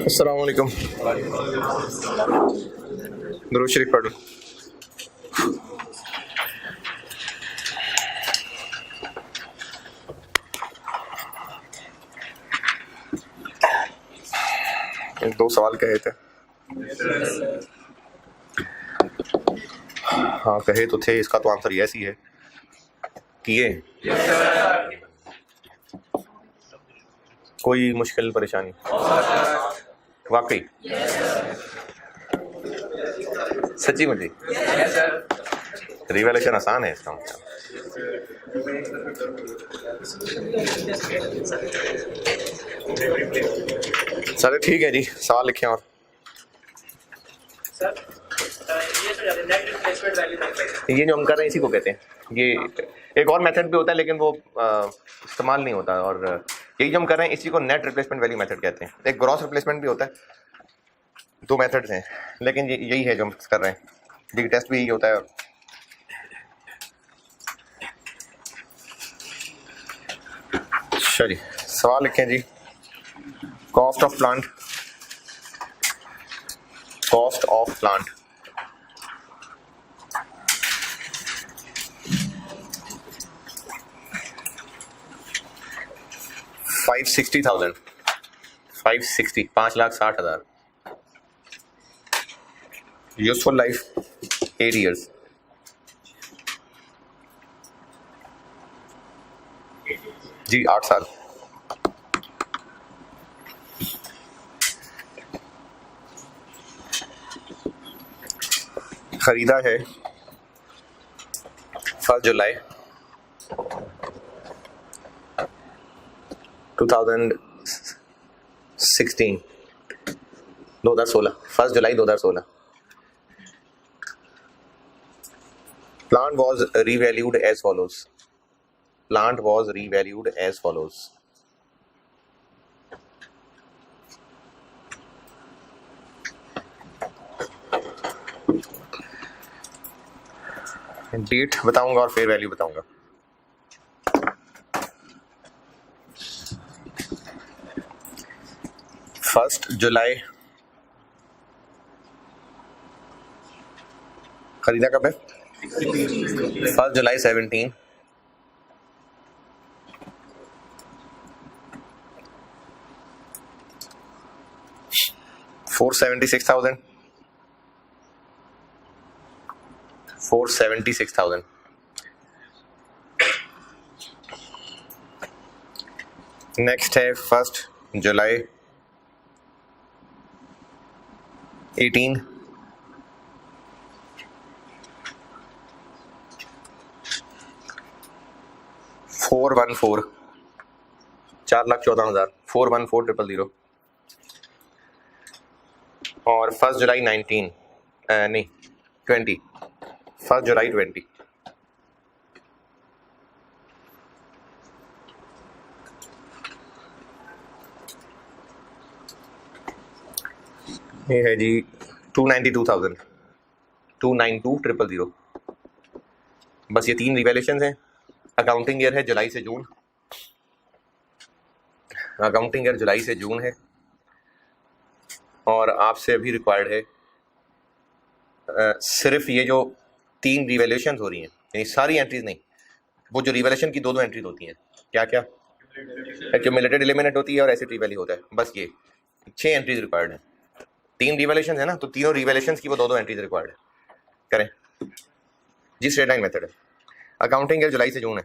अस्सलाम वालेकुम। दुरूद शरीफ पढ़ लो। दो सवाल कहे थे। हाँ कहे तो थे, इसका तो आंसर यस ही है। किए कोई मुश्किल परेशानी वाकई सच्ची मुझे रिवैल्यूएशन आसान है इसका मतलब। चलो ठीक है जी, सवाल लिखें। और ये जो हम कर रहे हैं इसी को कहते हैं, ये एक और मेथड भी होता है लेकिन वो इस्तेमाल नहीं होता, और यही जो हम कर रहे हैं इसी को नेट रिप्लेसमेंट वैल्यू मेथड कहते हैं। एक ग्रॉस रिप्लेसमेंट भी होता है। दो मेथड्स हैं लेकिन यही है जो हम कर रहे हैं। ये टेस्ट भी यही होता है। चलिए सवाल लिखें जी। Cost of plant 560,000 5,60,000 useful life 8 years। जी 8 साल। खरीदा है 1 जुलाई 2016 1 जुलाई 2016। Plant was revalued as follows. Date बताऊंगा और फेयर वैल्यू बताऊंगा। फर्स्ट जुलाई खरीदा कब है? 1 जुलाई 17। $476,000 नेक्स्ट है 1 जुलाई 18। $414,000 414,000 और 1 जुलाई 19 नहीं 20 1 जुलाई 20। ये है जी 292,000 बस ये 3 रिवैल्यूएशंस हैं। अकाउंटिंग ईयर है जुलाई से जून है और आपसे अभी रिक्वायर्ड है सिर्फ ये जो 3 रिवैल्यूएशंस हो रही हैं, यानी सारी एंट्रीज नहीं, वो जो रिवैल्यूएशन की दो एंट्रीज होती हैं, क्या क्या एक्यूमुलेटेड एलिमिनेट होती है और एसिड रिवैल्यू होता है। बस ये 6 एंट्रीज रिक्वायर्ड है। 3 रिवैल्यूएशंस है ना, तो तीनों रिवैल्यूएशंस की वो दो एंट्रीज रिक्वायर्ड है। करें जी, स्ट्रेट लाइन मेथड है। अकाउंटिंग ईयर जुलाई से जून है।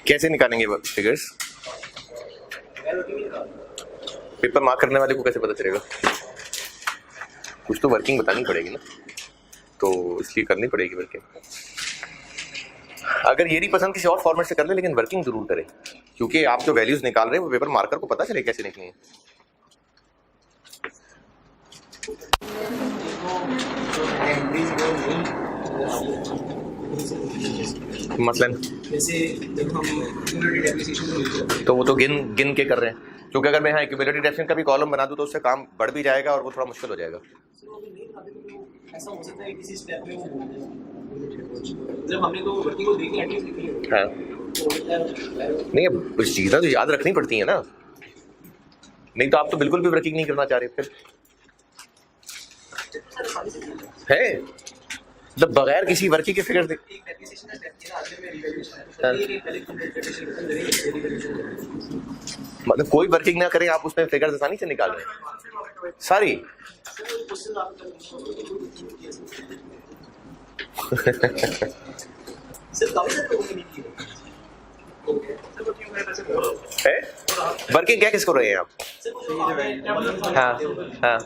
कैसे निकालेंगे फिगर्स? पेपर मार्क करने वाले को कैसे पता चलेगा? कुछ तो वर्किंग बतानी पड़ेगी ना, तो इसलिए करनी पड़ेगी वर्किंग। अगर ये नहीं पसंद किसी और फॉर्मेट से कर ले, लेकिन वर्किंग जरूर करें, क्योंकि आप जो वैल्यूज निकाल रहे हैं वो पेपर मार्कर को पता चले कैसे निकलेंगे। मसलन जैसे जब हम डेप्रिसिएशन तो वो तो गिन गिन के कर रहे हैं, क्योंकि अगर मैं यहाँ एक्यूमुलेटेड डेप्रिसिएशन का भी कॉलम बना दूँ तो उससे काम बढ़ भी जाएगा और वो थोड़ा मुश्किल हो जाएगा। ऐसा हो सकता है किसी स्टेप में वो जब हमने तो वर्किंग को देखी एटलीस्ट देखी हाँ नहीं, अब चीज़ें तो याद रखनी पड़ती है ना, नहीं तो आप तो बिल्कुल भी वर्किंग नहीं करना चाह रहे फिर है, मतलब बगैर किसी वर्किंग के फिगर देख। मतलब कोई वर्किंग ना करें आप उसमें फिगर आसानी से निकाल रहे हैं सारी। है वर्किंग क्या किसको रहे हैं आप? हाँ हाँ,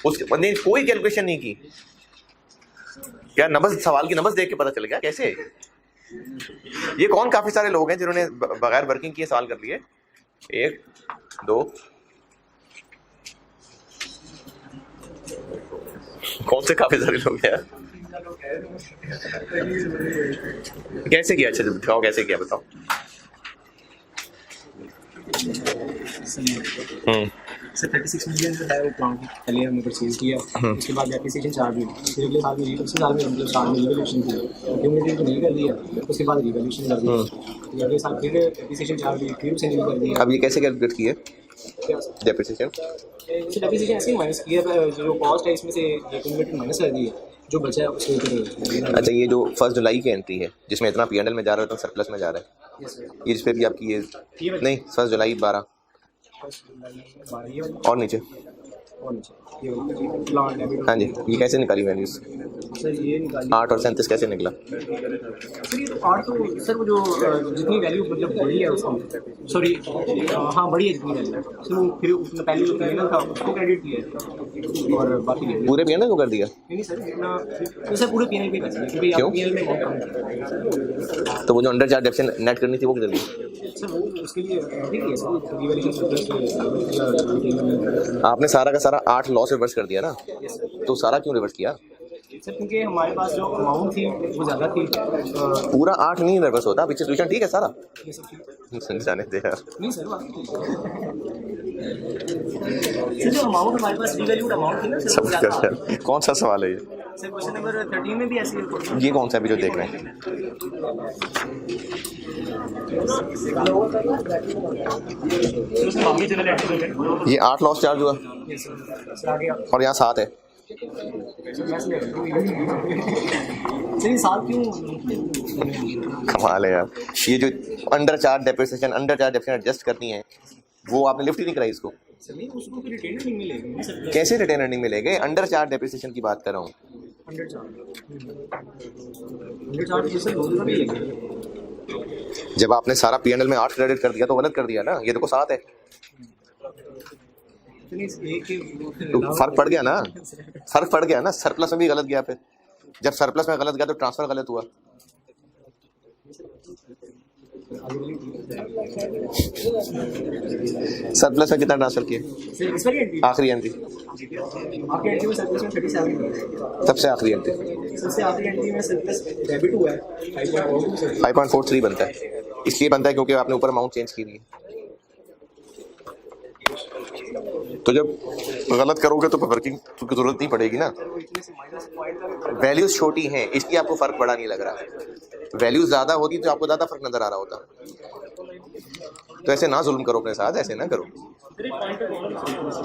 उसके नहीं कोई कैलकुलेशन नहीं की क्या? नंबर सवाल की नंबर देख के पता चल गया कैसे? ये कौन काफी सारे लोग हैं जिन्होंने बगैर वर्किंग किए सवाल कर लिए? 1 2 कौन से काफी सारे लोग हैं? कैसे किया? अच्छा बताओ कैसे किया, बताओ। सर 36 मिलियन जो है वो प्लांट पहले हमने परचेज किया, उसके बाद डेप्रिसिएशन चार्ज हुई, फिर अगले साल में उसी साल में मतलब साल में रिवैल्यूएशन किया, क्यूमुलेटिव नहीं कर दिया, उसके बाद रिवैल्यूएशन कर दिया, अगले साल फिर डेप्रिसिएशन चार्ज हुई, फिर उसे नहीं कर दिया। अब ये कैसे कैलकुलेट किए डेप्रिसिएशन? डेप्रिसिएशन ऐसे ही माइनस किया, जो कॉस्ट है इसमें से क्यूमुलेटिव माइनस कर दिया, जो बचा है उसके ऊपर। अच्छा ये जो 1 जुलाई की एंट्री है जिसमें इतना पीएनएल में जा रहा है, तो सरप्लस में जा रहा है, ये जिस पे भी आपकी ये नहीं 1 जुलाई 12 और नीचे हाँ जी, ये कैसे निकाली वैल्यूज? सर ये निकाली 8 और 37 कैसे निकला? सर ये तो 8 तो सर वो जो जितनी वैल्यू मतलब बड़ी है उसकी, सॉरी हाँ बड़ी है जितनी वैल्यू है सर, फिर उसने पहले जो पीएनएल था उसको क्रेडिट किया और बाकी पूरे पीएनएल को कर दिया? नहीं सर इतना तो सर पूरे पीएनएल पे कर दिया, क्योंकि क्यों? पीएनएल में बहुत कम है। तो वो जो अंडर चार्ज डेप्रिसिएशन नेट करनी थी वो कितनी? सर वो उसके लिए ठीक है सर रिवैल्यूएशन। आपने सारा का सारा 8 लॉस रिवर्स कर दिया ना, तो सारा क्यों रिवर्स किया? सर क्योंकि हमारे पास जो अमाउंट थी वो ज़्यादा थी। पूरा 8 नहीं रिवर्स होता, पीछे सिचुएशन ठीक है सारा जाने दे यार। नहीं सर जो अमाउंट हमारे पास रिवैल्यूड अमाउंट थी ना सर, समझ गया। कौन सा सवाल है ये? सर क्वेश्चन नंबर 13 में भी ऐसे ही। ये कौन सा अभी जो देख रहे हैं? ये 8 लॉस चार्ज हुआ और यहाँ 7 है। कमाल है यार, ये जो अंडर चार्ज डेप्रिसिएशन एडजस्ट करनी है वो आपने लिफ्ट ही नहीं कराई इसको। कैसे रिटेन अर्निंग मिलेंगे? अंडर चार्ज डेप्रिसिएशन की बात कर रहा हूँ। जब आपने सारा पीएनएल में 8 क्रेडिट कर दिया तो गलत कर दिया ना, ये देखो 7 है। तो फर्क पड़ गया ना, फर्क पड़ गया ना। सरप्लस में भी गलत गया, फिर जब सरप्लस में गलत गया तो ट्रांसफर गलत हुआ। सरप्लस में कितना ट्रांसफर किया? आखिरी एंट्री, सबसे आखिरी एंट्री 5.43 बनता है। इसलिए बनता है क्योंकि आपने ऊपर अमाउंट चेंज की है। तो जब गलत करोगे तो वर्किंग की जरूरत नहीं पड़ेगी ना। वैल्यूज छोटी हैं इसलिए आपको फर्क बड़ा नहीं लग रहा। वैल्यूज ज्यादा होती तो आपको ज्यादा फर्क नजर आ रहा होता। तो ऐसे ना जुल्म करो अपने साथ, ऐसे ना करो।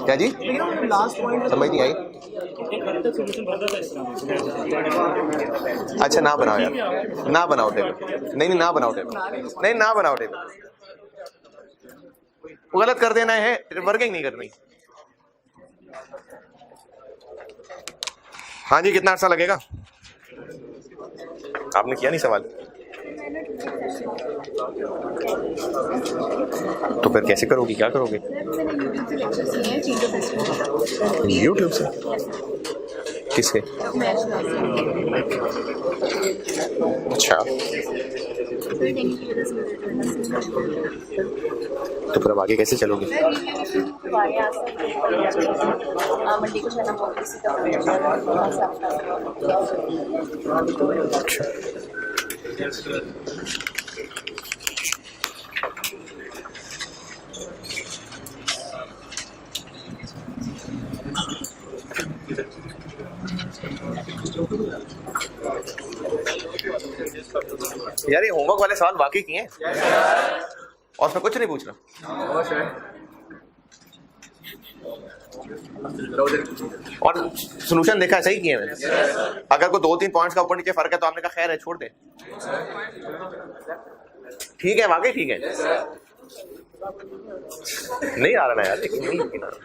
क्या जी? समझ नहीं आई। अच्छा ना बनाओ यार, ना बनाओ टेबल। नहीं ना बनाओ टेबल, नहीं ना बनाओ टेबल। वो गलत कर देना है, वर्किंग नहीं करनी। हाँ जी, कितना अर्सा लगेगा? आपने किया नहीं सवाल, तो फिर कैसे करोगी, क्या करोगे? यूट्यूब से? किसके? अच्छा, तो फिर अब आगे कैसे चलोगे? अच्छा, यार ये होमवर्क वाले सवाल वाकई किए हैं और उसमें कुछ नहीं पूछना। और सोल्यूशन देखा, सही किए मैंने। अगर कोई 2-3 पॉइंट्स का ऊपर नीचे फर्क है तो आपने कहा खैर है छोड़ दे, ठीक है, वाकई ठीक है। नहीं आ रहा ना यार, लेकिन नहीं यकीन आ रहा।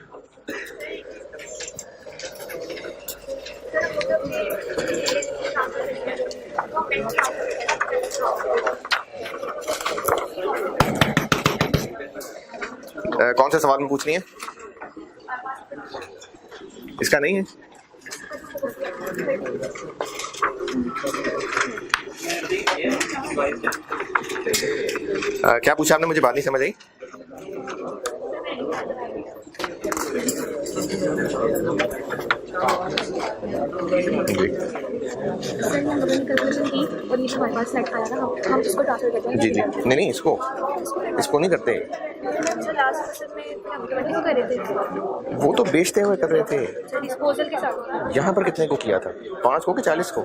कौन से सवाल में पूछनी है? इसका नहीं है। क्या पूछा आपने? मुझे बात नहीं समझ आई। जी जी, नहीं इसको नहीं करते। वो तो बेचते हुए कर रहे थे। यहाँ पर कितने को किया था? 5 को कि 40 को?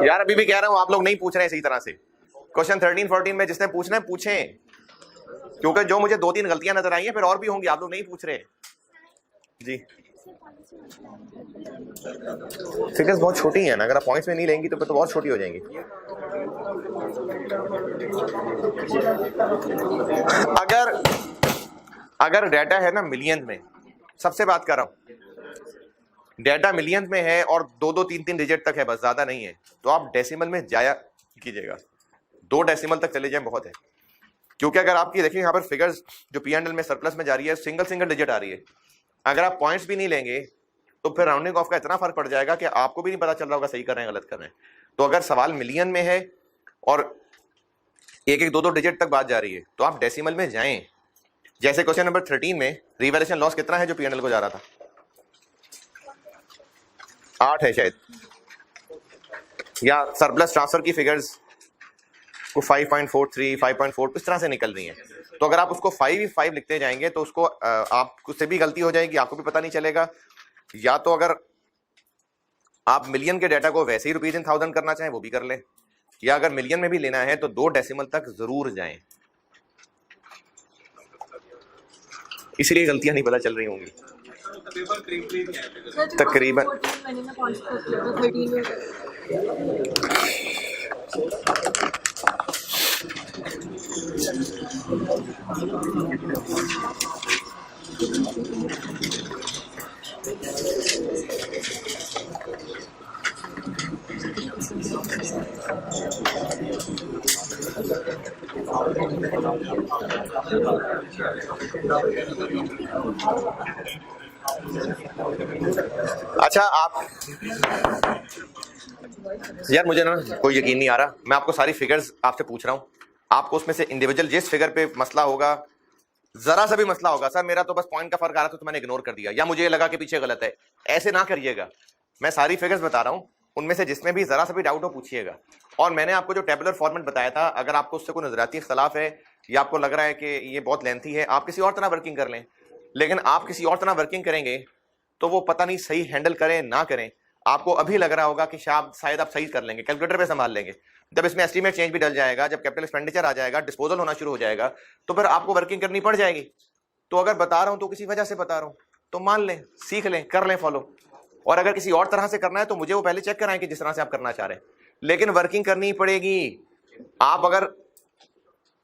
यार अभी भी कह रहा हूँ, आप लोग नहीं पूछ रहे हैं सही तरह से। क्वेश्चन 13-14 में जिसने पूछना है पूछें, क्योंकि जो मुझे 2-3 गलतियां नजर आई हैं, फिर और भी होंगी। आप लोग नहीं पूछ रहे जी। फिगर्स बहुत छोटी हैं ना, अगर आप पॉइंट्स में नहीं लेंगी तो फिर तो बहुत छोटी हो जाएंगी। अगर डाटा है ना मिलियन में, सबसे बात कर रहा हूं, डाटा मिलियन में है और 2-2, 3-3 डिजिट तक है, बस ज्यादा नहीं है, तो आप डेसिमल में जाया कीजिएगा। 2 डेसिमल तक चले जाए बहुत है। क्योंकि अगर आपकी देखिए यहाँ पर फिगर्स जो P&L में सरप्लस में जा रही है, सिंगल डिजिट आ रही है। अगर आप पॉइंट्स भी नहीं लेंगे तो फिर राउंडिंग ऑफ का इतना फर्क पड़ जाएगा कि आपको भी नहीं पता चल रहा होगा सही कर रहे हैं गलत कर रहे हैं। तो अगर सवाल मिलियन में है और 1-1, 2-2 डिजिट तक बात जा रही है तो आप डेसिमल में जाएं। जैसे क्वेश्चन नंबर 13 में रिवैल्यूएशन लॉस कितना है जो P&L को जा रहा था? 8 है शायद, या सरप्लस ट्रांसफर की फिगर्स को 5.43, 5.4 इस तरह से निकल रही हैं। तो अगर आप उसको 5 लिखते जाएंगे तो उसको आपको से भी गलती हो जाएगी, आपको भी पता नहीं चलेगा। या तो अगर आप मिलियन के डाटा को वैसे ही रुपीज इन थाउजेंड करना चाहें वो भी कर लें, या अगर मिलियन में भी लेना है तो 2 डेसिमल तक जरूर जाएं। इसलिए गलतियां नहीं पता चल रही होंगी तकरीबन। अच्छा आप यार, मुझे ना कोई यकीन नहीं आ रहा, मैं आपको सारी फिगर्स आपसे पूछ रहा हूँ, आपको उसमें से इंडिविजुअल जिस फिगर पे मसला होगा, जरा सा भी मसला होगा, सर मेरा तो बस पॉइंट का फर्क आ रहा था तो मैंने इग्नोर कर दिया, या मुझे ये लगा कि पीछे गलत है, ऐसे ना करिएगा। मैं सारी फिगर्स बता रहा हूँ, उनमें से जिसमें भी जरा सा भी डाउट हो पूछिएगा। और मैंने आपको जो टेबुलर फॉर्मेट बताया था, अगर आपको उससे कोई नजरियाती इख्तलाफ है या आपको लग रहा है कि ये बहुत लेंथी है, आप किसी और तरह वर्किंग कर लें। लेकिन आप किसी और तरह वर्किंग करेंगे तो वो पता नहीं सही हैंडल करें ना करें, आपको अभी लग रहा होगा कि शायद आप सही कर लेंगे, कैलकुलेटर पे संभाल लेंगे। जब इसमें एस्टीमेट चेंज भी डल जाएगा, जब कैपिटल एक्सपेंडिचर आ जाएगा, डिस्पोजल होना शुरू हो जाएगा, तो फिर आपको वर्किंग करनी पड़ जाएगी। तो अगर बता रहा हूं तो किसी वजह से बता रहा हूं, तो मान लें, सीख लें, कर लें फॉलो। और अगर किसी और तरह से करना है तो मुझे वो पहले चेक कराएं कि जिस तरह से आप करना चाह रहे हैं, लेकिन वर्किंग करनी पड़ेगी। आप अगर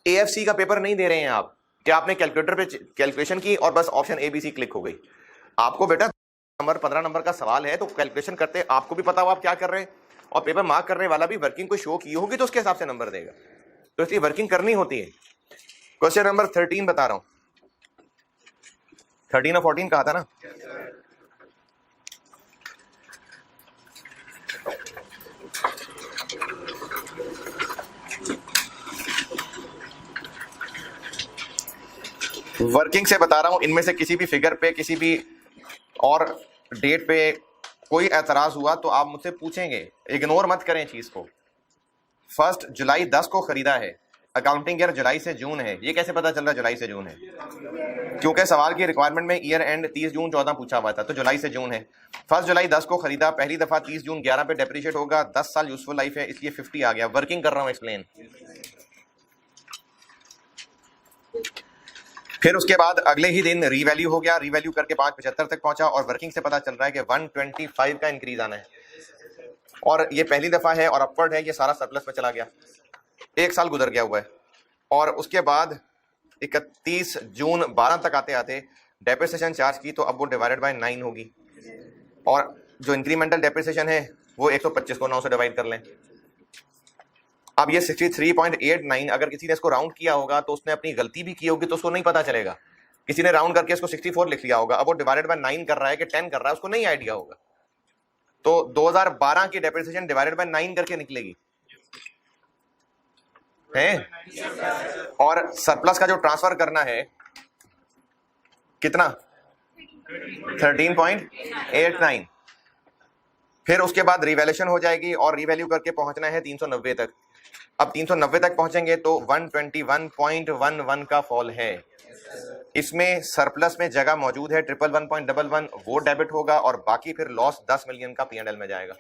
AFC का पेपर नहीं दे रहे हैं, आप क्या आपने कैलकुलेटर पे कैलकुलेशन की और बस ऑप्शन ABC क्लिक हो गई, आपको बेटा नंबर 15 नंबर का सवाल है तो कैलकुलेशन करते आपको भी पता हो आप क्या कर रहे हैं, और पेपर मार्क करने वाला भी वर्किंग को शो की होगी तो उसके हिसाब से नंबर देगा। तो इसलिए वर्किंग करनी होती है। क्वेश्चन नंबर 13 बता रहा हूं, 13 और 14 कहा था ना। वर्किंग से बता रहा हूं, इनमें से किसी भी फिगर पे, किसी भी और डेट पे कोई एतराज हुआ तो आप मुझसे पूछेंगे, इग्नोर मत करें चीज को। 1 जुलाई 10 को खरीदा है, अकाउंटिंग ईयर जुलाई से जून है, ये कैसे पता चल रहा है जुलाई से जून है? क्योंकि सवाल की रिक्वायरमेंट में ईयर एंड 30 जून 14 पूछा हुआ था, तो जुलाई से जून है। 1 जुलाई 10 को खरीदा, पहली दफा 30 जून 11 पे डेप्रिशिएट होगा, 10 साल यूजफुल लाइफ है, इसलिए 50 आ गया। वर्किंग कर रहा हूं, एक्सप्लेन। फिर उसके बाद अगले ही दिन रीवैल्यू हो गया, रीवैल्यू करके 575 तक पहुंचा, और वर्किंग से पता चल रहा है कि 125 का इंक्रीज आना है, और ये पहली दफा है और अपवर्ड है, ये सारा सरप्लस में चला गया। 1 साल गुजर गया हुआ है, और उसके बाद 31 जून 12 तक आते आते डेप्रिसिएशन चार्ज की, तो अब वो डिवाइडेड बाय 9 होगी, और जो इंक्रीमेंटल डेप्रिसिएशन है वो 125 को 9 से डिवाइड कर लें। अब ये 63.89, अगर किसी ने इसको राउंड किया होगा तो उसने अपनी गलती भी की होगी तो उसको नहीं पता चलेगा। किसी ने राउंड करके इसको 64 लिख लिया होगा, अब वो डिवाइडेड बाय 9 कर रहा है कि 10 कर रहा है, उसको नहीं आइडिया होगा। तो 2012 की डेप्रिसिएशन डिवाइडेड बाय 9 करके निकलेगी है, और सरप्लस का जो ट्रांसफर करना है कितना, 13.89। फिर उसके बाद रिवैल्यूएशन हो जाएगी, और रिवैल्यू करके पहुंचना है 390 तक। अब 390 तक पहुंचेंगे तो 121.11 का फॉल है। इसमें सरप्लस में जगह मौजूद है 111.11, वो डेबिट होगा, और बाकी फिर लॉस 10 मिलियन का P&L में जाएगा।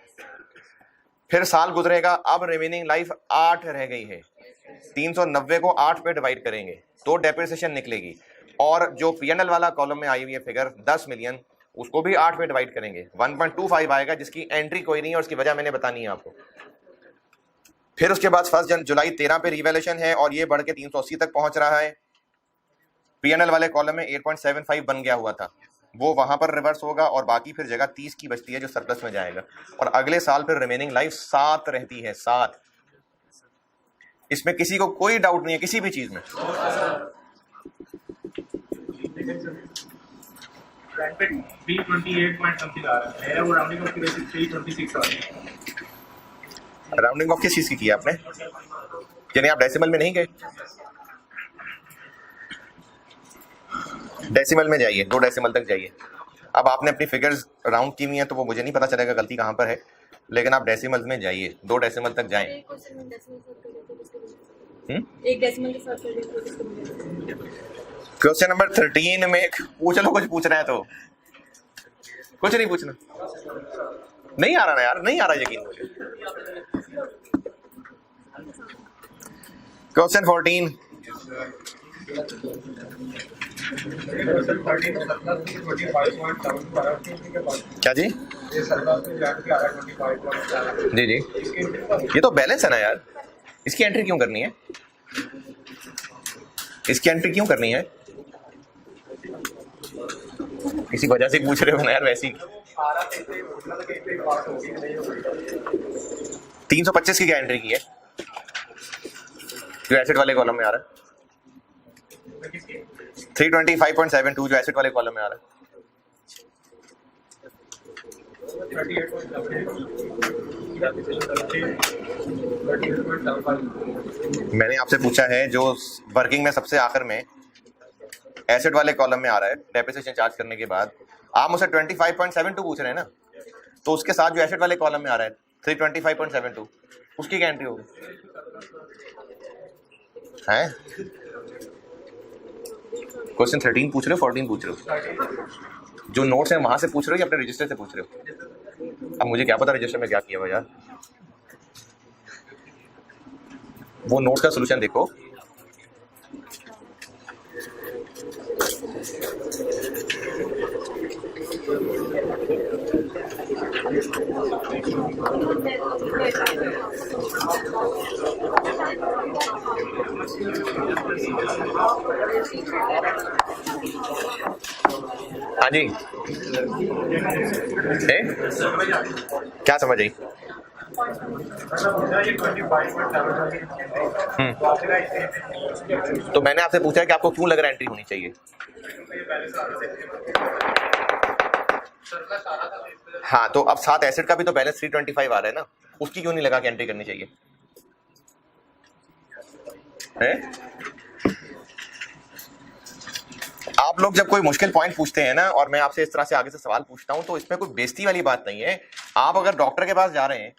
फिर साल गुजरेगा, अब रिमेनिंग लाइफ 8 रह गई है, 390 को 8 पे डिवाइड करेंगे तो डेप्रिसिएशन निकलेगी, और जो P&L वाला कॉलम में आई हुई है फिगर 10 मिलियन, उसको भी 8 पे डिवाइड करेंगे, 1.25 आएगा, जिसकी एंट्री कोई नहीं है और उसकी वजह मैंने बतानी है आपको। फिर उसके बाद 1 जुलाई 13 पे रिवैल्यूएशन है, और ये बढ़ के 380 तक पहुंच रहा है। P&L वाले कॉलम में 8.75 बन गया हुआ था, वो वहां पर रिवर्स होगा, और बाकी फिर जगह 30 की बचती है जो सरप्लस में जाएगा, और अगले साल फिर रिमेनिंग लाइफ 7 रहती है, 7। इसमें किसी को कोई डाउट नहीं है किसी भी चीज में। राउंडिंग ऑफ किस चीज की आपने, यानी आप डेसिमल में नहीं गए? डेसिमल में जाइए, 2 डेसिमल तक जाइए। अब आपने अपनी फिगर्स राउंड की हुई हैं तो वो मुझे नहीं पता चलेगा गलती कहाँ पर है, लेकिन आप डेसिमल में जाइए, 2 डेसिमल तक जाएं। एक डेसिमल के साथ कर दिया। क्वेश्चन नंबर 13 में पूछ लो, कुछ पूछना है तो। कुछ नहीं पूछना, नहीं आ रहा ना यार, नहीं आ रहा यकीन मुझे। क्वेश्चन 14, क्या जी? जी जी, ये तो बैलेंस है ना यार, इसकी एंट्री क्यों करनी है? इसकी एंट्री क्यों करनी है? किसी वजह से पूछ रहे हो ना यार, वैसी 325 की क्या एंट्री की है जो एसिड वाले कॉलम में आ रहा है? 325.72 जो एसिड वाले कॉलम में आ रहा है। मैंने आपसे पूछा है जो वर्किंग में सबसे आखिर में एसिड वाले कॉलम में आ रहा है डेप्रिसिएशन चार्ज करने के बाद, आप मुझसे 25.72 पूछ रहे हैं ना, तो उसके साथ जो एसिड वाले कॉलम में आ रहा है 325.72 उसकी क्या एंट्री होगी है? क्वेश्चन 13 पूछ रहे हो 14 पूछ रहे हो? जो नोट्स हैं वहां से पूछ रहे हो या अपने रजिस्टर से पूछ रहे हो? अब मुझे क्या पता रजिस्टर में क्या किया हुआ यार। वो नोट का सलूशन देखो। हाँ जी क्या समझ आई? तो मैंने आपसे पूछा है कि आपको क्यों लग रहा है एंट्री होनी चाहिए? हाँ तो अब साथ एसिड का भी तो बैलेंस 325 आ रहा है ना, उसकी क्यों नहीं लगा कि एंट्री करनी चाहिए है? आप लोग जब कोई मुश्किल पॉइंट पूछते हैं ना और मैं आपसे इस तरह से आगे से सवाल पूछता हूं तो इसमें कोई बेइज्जती वाली बात नहीं है। आप अगर डॉक्टर के पास जा रहे हैं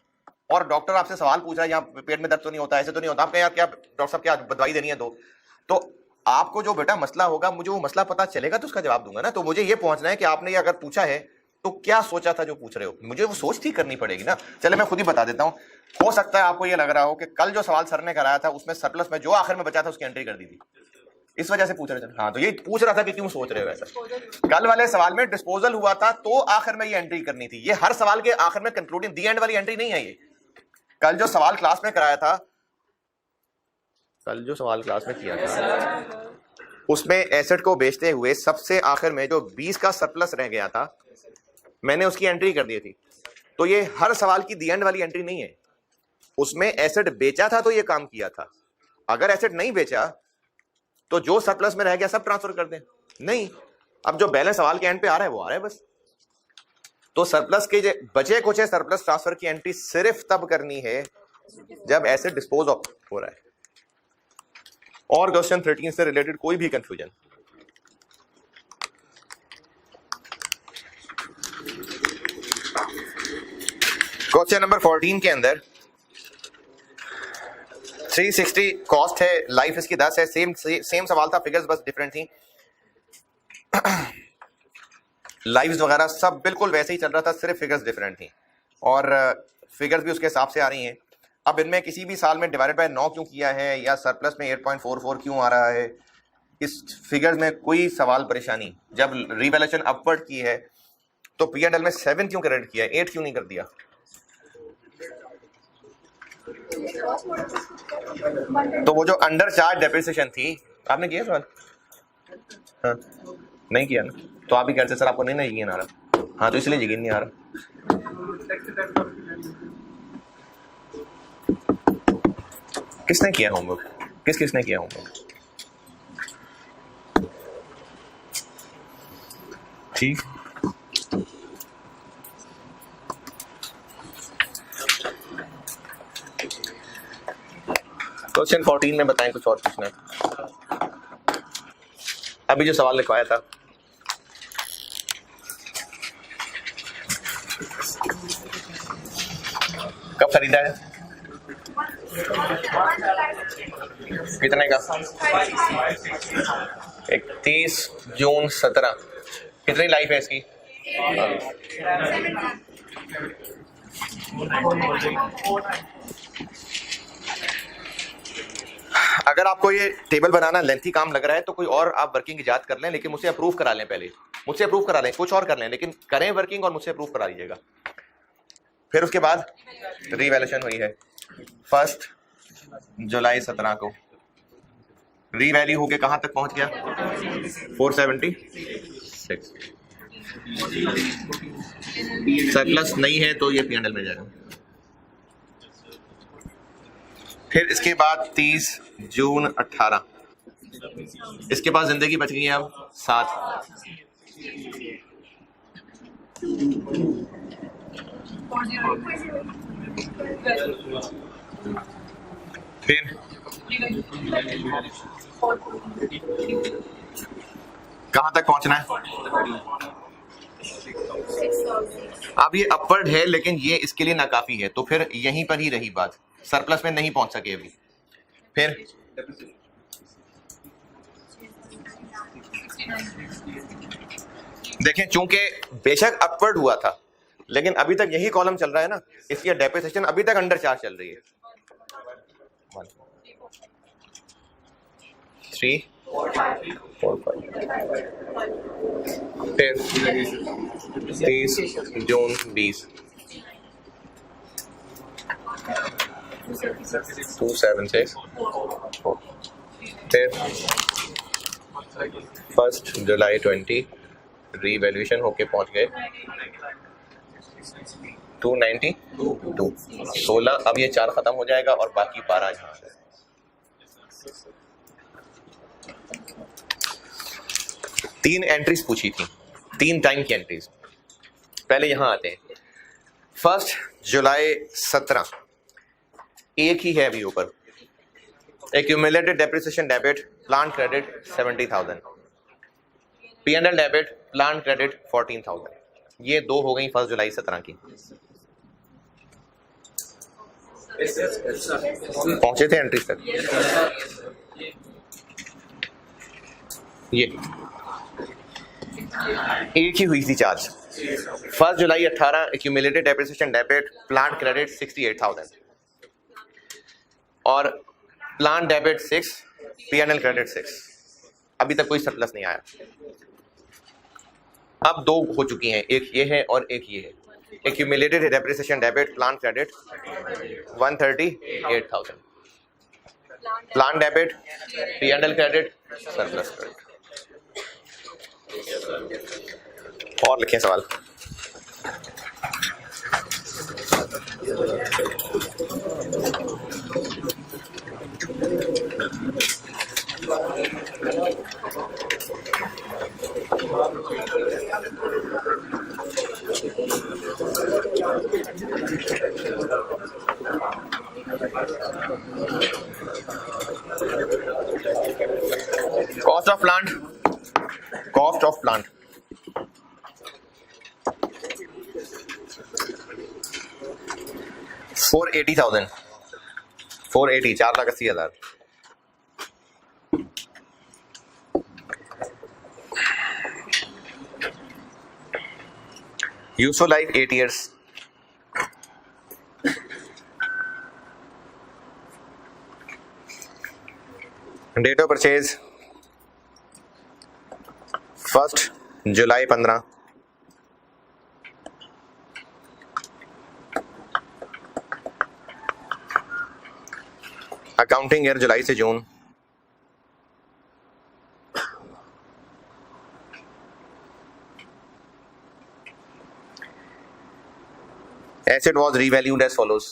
और डॉक्टर आपसे सवाल पूछ रहा है, यहाँ पेट में दर्द तो नहीं होता, ऐसे तो नहीं होता, आप कहें यार क्या डॉक्टर साहब क्या दवाई देनी है तो आपको जो बेटा मसला होगा मुझे वो मसला पता चलेगा तो उसका जवाब दूंगा ना। तो मुझे ये पहुंचना है कि आपने ये अगर पूछा है तो क्या सोचा था जो पूछ रहे हो, मुझे वो सोच ठीक करनी पड़ेगी ना। चले मैं खुद ही बता देता हूँ। हो सकता है आपको ये लग रहा हो कि कल जो सवाल सर ने कराया था उसमें सरप्लस में जो आखिर में बचा था उसकी एंट्री कर दी थी, इस वजह से पूछ रहे थे। हाँ तो ये पूछ रहा था कि क्यों सोच रहे हो ऐसा। कल वाले सवाल में डिस्पोजल हुआ था तो आखिर में ये एंट्री करनी थी। ये हर सवाल के आखिर में कंक्लूडिंग दी एंड वाली एंट्री नहीं है। ये कल जो सवाल क्लास में कराया था, कल जो सवाल क्लास में किया था उसमें एसिड को बेचते हुए सबसे आखिर में जो 20 का सरप्लस रह गया था मैंने उसकी एंट्री कर दी थी। तो ये हर सवाल की दी एंड वाली एंट्री नहीं है। उसमें एसिड बेचा था तो ये काम किया था। अगर एसिड नहीं बेचा तो जो सरप्लस में रह गया सब ट्रांसफर कर दें। नहीं, अब जो बैलेंस सवाल के एंड पे आ रहा है वो आ रहा है बस। तो सरप्लस के बचे कुछ सरप्लस ट्रांसफर की एंट्री सिर्फ तब करनी है जब एसिड डिस्पोज ऑफ हो रहा है। और क्वेश्चन 13 से रिलेटेड कोई भी कंफ्यूजन? क्वेश्चन नंबर 14 के अंदर 360 कॉस्ट है, लाइफ इसकी 10 है। सेम सवाल था, फिगर्स बस डिफरेंट थी। लाइव्स वगैरह सब बिल्कुल वैसे ही चल रहा था, सिर्फ फिगर्स डिफरेंट थी और फिगर्स भी उसके हिसाब से आ रही हैं। अब इनमें किसी भी साल में डिवाइडेड बाय 9 क्यों किया है या सरप्लस में 8.44 क्यों आ रहा है, इस फिगर्स में कोई सवाल परेशानी। जब रिवैल्यूएशन अपवर्ड की है तो P&L में 7 क्यों क्रेडिट किया, 8 क्यों नहीं कर दिया? तो वो जो अंडर चार्ज डेप्रिसिएशन थी, आपने किया सवाल? हाँ नहीं किया ना, तो आप भी कहते सर आपको नहीं ना यकीन आ रहा। हाँ तो इसलिए यकीन नहीं आ रहा। किसने किया होमवर्क? किसने किया होमवर्क? ठीक, क्वेश्चन 14 में बताएं कुछ और पूछना है? अभी जो सवाल लिखवाया था कब खरीदा है, कितने का? 31 जून 17। कितनी लाइफ है इसकी? अगर आपको ये टेबल बनाना लेंथी काम लग रहा है तो कोई और आप वर्किंग इजाद कर लें, लेकिन मुझसे अप्रूव करा लें। पहले मुझसे अप्रूव करा लें, कुछ और कर लें, लेकिन करें वर्किंग और मुझसे अप्रूव करा लीजिएगा। फिर उसके बाद रीवैल्यूएशन हुई है 1 जुलाई 17 को। रीवैल्यू होके कहां तक पहुंच गया? 476। सरप्लस नहीं है तो ये P&L में जाएगा। फिर इसके बाद 30 जून 18, इसके पास जिंदगी बच गई है अब 7। फिर कहां तक पहुंचना है? अब ये अपवर्ड है लेकिन ये इसके लिए नाकाफी है, तो फिर यहीं पर ही रही बात, सरप्लस में नहीं पहुंच सके अभी। फिर देखें, चूंकि बेशक अपवर्ड हुआ था लेकिन अभी तक यही कॉलम चल रहा है ना, इसलिए डेप्रिसिएशन अभी तक अंडर चार्ज चल रही है। 3 4 5 फिर 30 जून 20 276 फिर 1 जुलाई 20 रीवैल्यूएशन होके पहुंच गए 292 16। अब ये 4 खत्म हो जाएगा और बाकी 12 यहाँ से। तीन एंट्रीज पूछी थी, 3 टाइम की एंट्रीज। पहले यहां आते हैं, 1 जुलाई 17 एक ही है अभी ऊपर, accumulated depreciation debit plant credit 70,000, P&L debit plant credit 14,000। ये 2 हो गई 1 जुलाई 17 की। पहुंचे थे एंट्रीज तक? ये एक ही हुई थी चार्ज। 1 जुलाई 18 accumulated depreciation debit plant credit 68,000 और प्लांट डेबिट 6, P&L क्रेडिट 6। अभी तक कोई सरप्लस नहीं आया। अब 2 हो चुकी हैं, एक ये है और एक ये है। Accumulated depreciation debit plant credit 138,000, plant debit P&L credit surplus credit. और लिखें सवाल। Cost of plant, cost of plant $480,000, 4,80,000। Useful life 8 years. Date of purchase 1 जुलाई 15, अकाउंटिंग ईयर जुलाई से जून, asset was revalued as follows.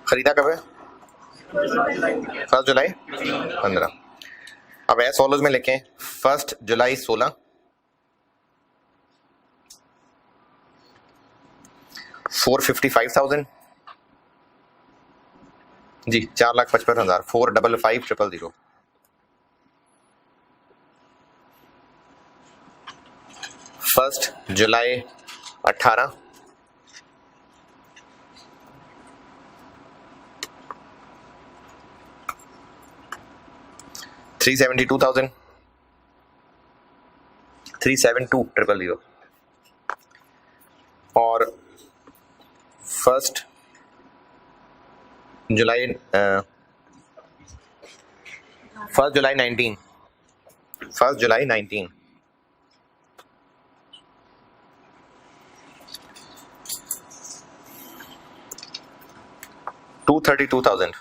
खरीदा कब है? 1 जुलाई 15। अब एज फॉलोज में लिखें, 1 जुलाई 16, 455,000 जी, 4,55,000, 455,000। 1 जुलाई 18, 372,000, 372,000। और 1 जुलाई 19, 1 जुलाई 19, 232,000,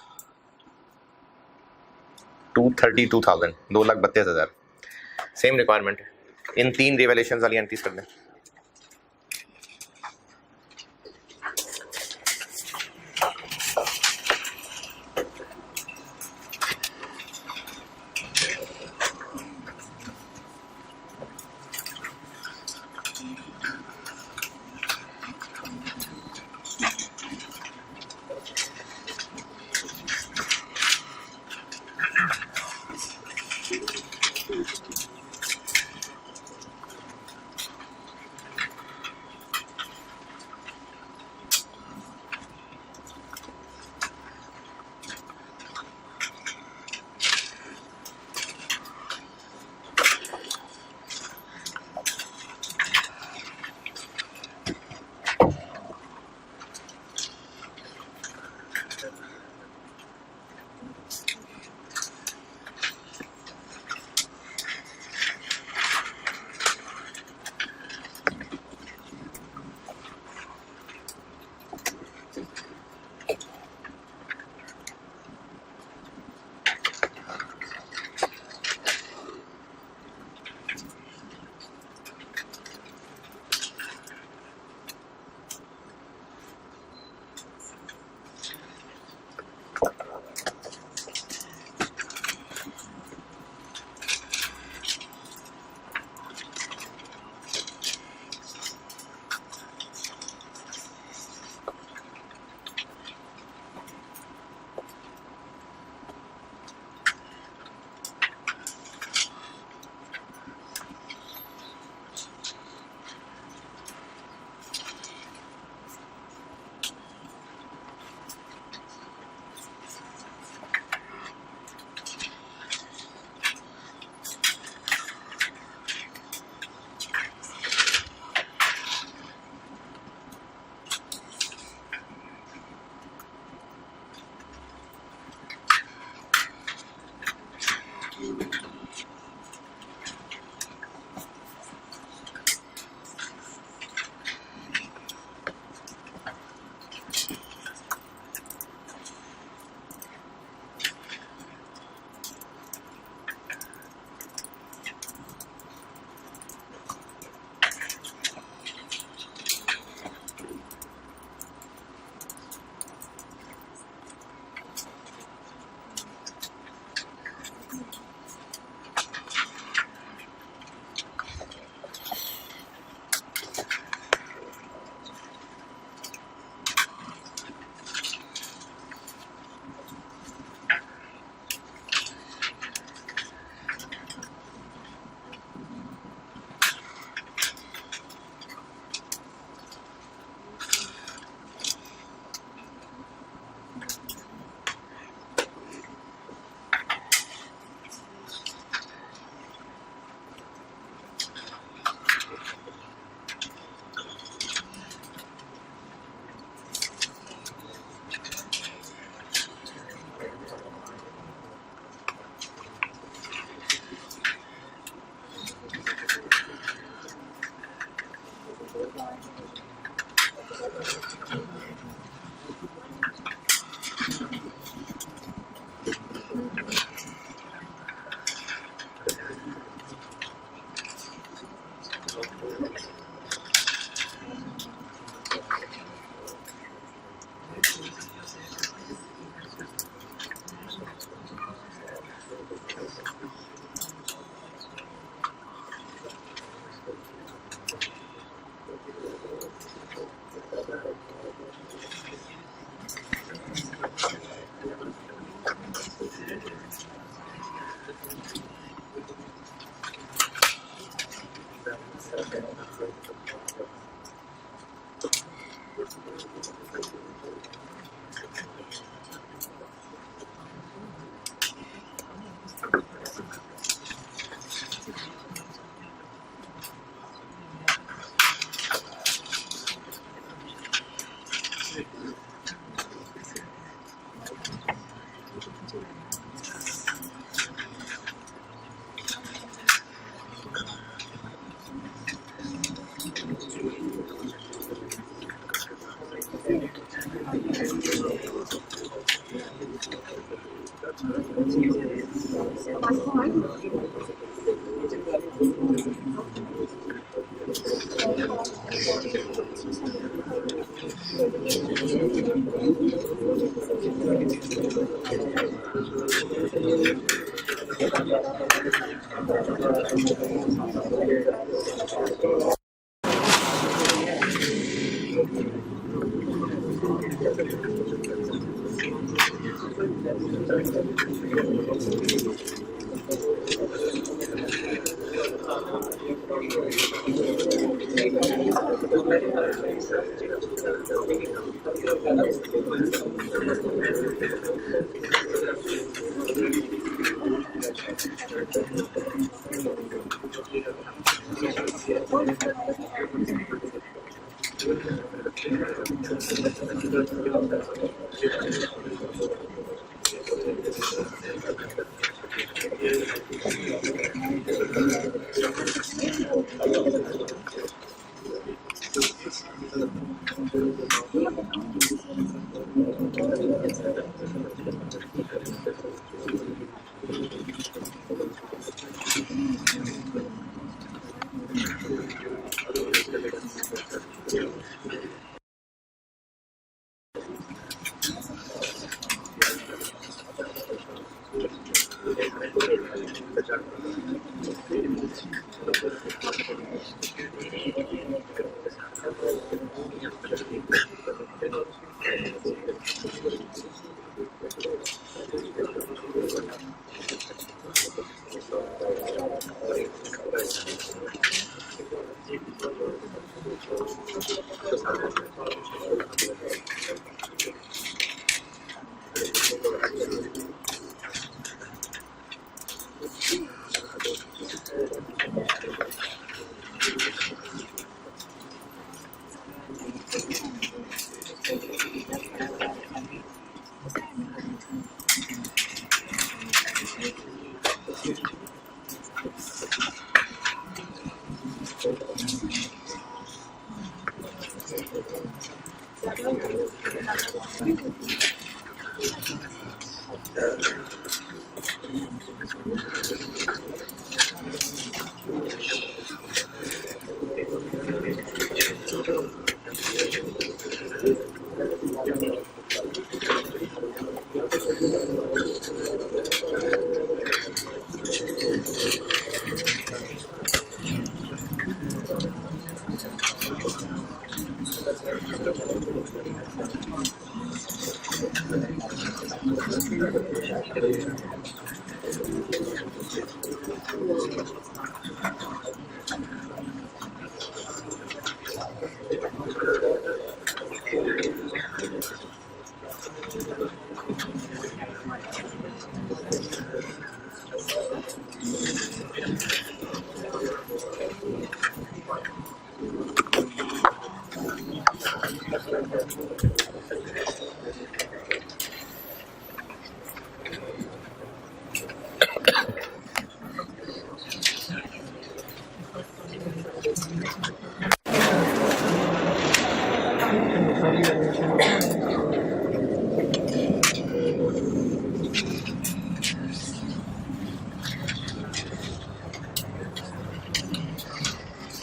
232,000, 2,32,000। सेम रिक्वायरमेंट है। इन 3 रिवैल्यूएशंस वाली एंट्रीज कर दें।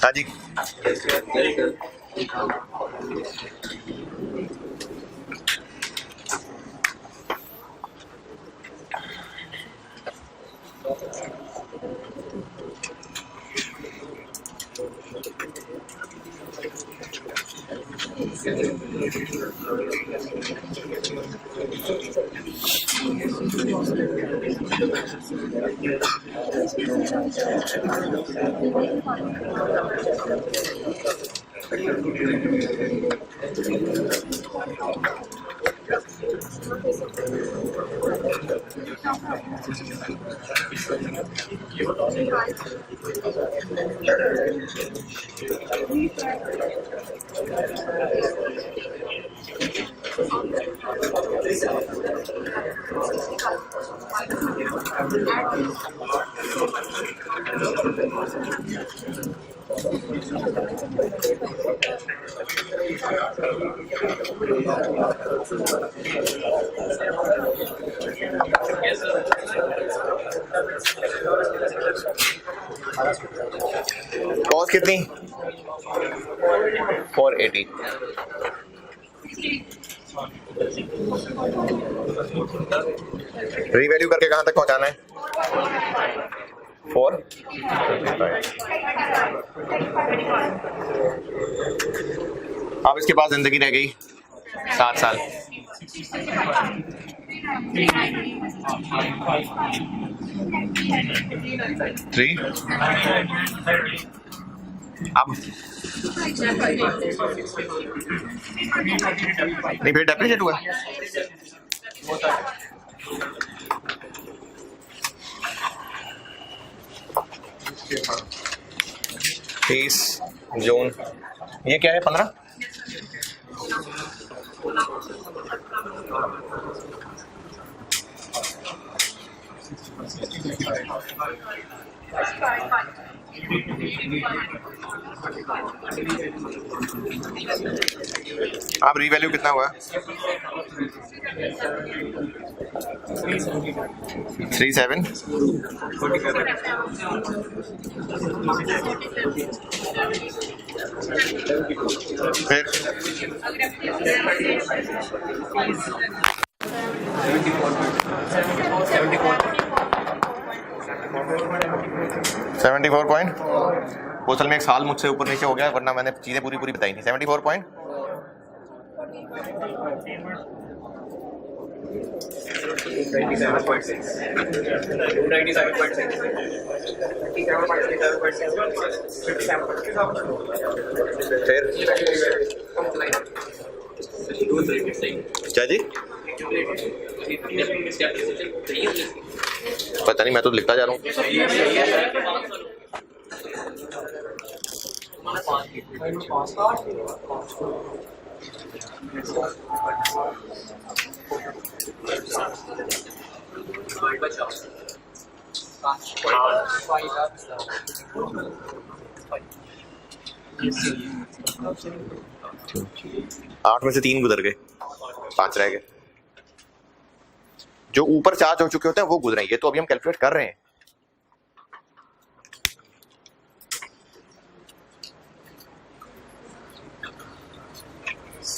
हाँ जी, कॉस्ट कितनी 480। रीवैल्यू करके कहाँ तक पहुँचाना है 4। अब इसके पास जिंदगी रह गई 7 साल। थ्री अब नहीं फिर डेप्रिशिएट हुआ। तीस जून ये क्या है 15 आप रीवैल्यू कितना हुआ 37 फिर 74 पॉइंट असल में एक साल मुझसे ऊपर नीचे हो गया वरना मैंने चीजें पूरी पूरी बताई थी 74 पॉइंट क्या जी पता नहीं मैं तो लिखता जा रहा हूँ आठ में से 3 गुजर गए 5 रह गए जो ऊपर चार्ज हो चुके होते हैं वो गुजरे ये तो अभी हम कैलकुलेट कर रहे हैं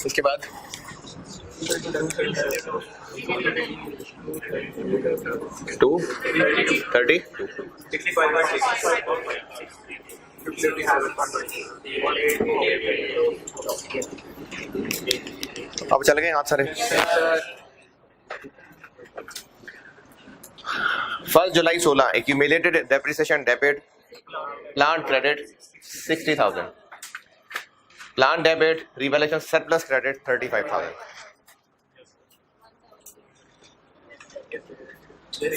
इसके बाद 2 30 अब चल गए हाथ सारे 1 जुलाई 16 accumulated depreciation debit plant credit 60,000 plant debit revaluation surplus credit 35,000